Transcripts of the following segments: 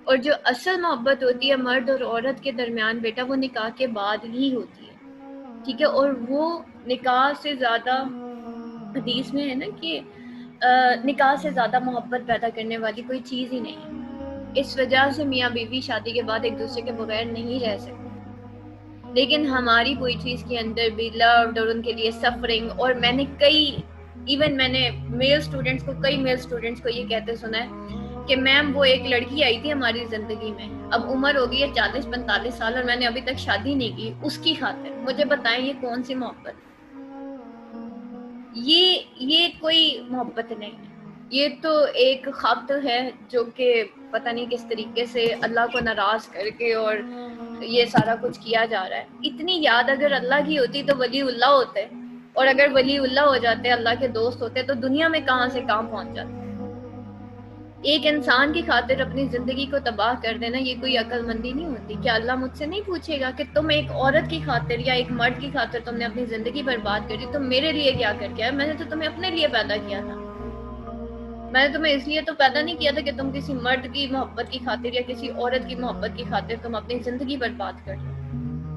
اور جو اصل محبت ہوتی ہے مرد اور عورت کے درمیان بیٹا، وہ نکاح کے بعد ہی ہوتی ہے، ٹھیک ہے؟ اور وہ نکاح سے زیادہ، حدیث میں ہے نا کہ نکاح سے زیادہ محبت پیدا کرنے والی کوئی چیز ہی نہیں ہے۔ اس وجہ سے میاں بیوی شادی کے بعد ایک دوسرے کے بغیر نہیں رہ سکتے، لیکن ہماری پوئٹریز کے اندر بھی لوڈ اور ان کے لیے سفرنگ، اور میں نے میں نے میل اسٹوڈنٹس کو، کئی میل اسٹوڈنٹس کو یہ کہتے سنا ہے کہ میم وہ ایک لڑکی آئی تھی ہماری زندگی میں، اب عمر ہو گئی ہے 40-45 سال اور میں نے ابھی تک شادی نہیں کی، اس کی خاطر مجھے بتائیں یہ کون سی محبت؟ یہ کوئی محبت نہیں ہے، یہ تو ایک خبط ہے جو کہ پتہ نہیں کس طریقے سے اللہ کو ناراض کر کے اور یہ سارا کچھ کیا جا رہا ہے۔ اتنی یاد اگر اللہ کی ہوتی تو ولی اللہ ہوتے، اور اگر ولی اللہ ہو جاتے، اللہ کے دوست ہوتے، تو دنیا میں کہاں سے کہاں پہنچ جاتے۔ ایک انسان کی خاطر اپنی زندگی کو تباہ کر دینا یہ کوئی عقل مندی نہیں ہوتی۔ کیا اللہ مجھ سے نہیں پوچھے گا کہ تم ایک عورت کی خاطر یا ایک مرد کی خاطر تم نے اپنی زندگی برباد کر دی، تم میرے لیے کیا کر کے آئے؟ میں نے تو تمہیں اپنے لیے پیدا کیا تھا، میں نے تمہیں اس لیے تو پیدا نہیں کیا تھا کہ تم کسی مرد کی محبت کی خاطر یا کسی عورت کی محبت کی خاطر تم اپنی زندگی برباد کر لو۔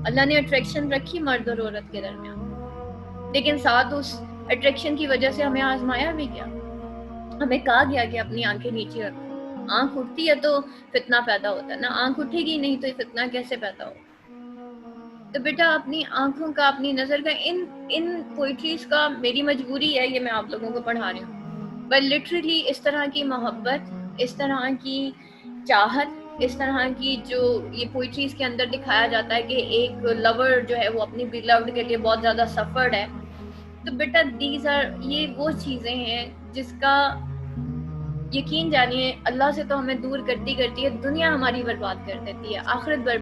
اللہ نے اٹریکشن رکھی مرد اور عورت کے درمیان، لیکن ساتھ اس اٹریکشن کی وجہ سے ہمیں آزمایا بھی گیا، ہمیں کہا گیا کہ اپنی آنکھیں نیچے رکھو، آنکھ اٹھتی ہے تو فتنہ پیدا ہوتا ہے، نہ آنکھ اٹھے گی نہیں تو یہ فتنہ کیسے پیدا ہوگا؟ تو بیٹا اپنی آنکھوں کا، اپنی نظر کا، ان پوئٹریز کا میری مجبوری ہے، یہ میں آپ لوگوں کو پڑھا رہی ہوں، بٹ لٹرلی اس طرح کی محبت، اس طرح کی چاہت، اس طرح کی جو یہ پوئٹریز کے اندر دکھایا جاتا ہے کہ ایک لور جو ہے وہ اپنی بیلوڈ کے لیے بہت زیادہ سفرڈ ہے، تو بیٹا یہ وہ چیزیں ہیں جس کا یقین جانیے اللہ سے تو ہمیں دور کرتی کرتی ہے، دنیا ہماری برباد کر دیتی ہے، آخرت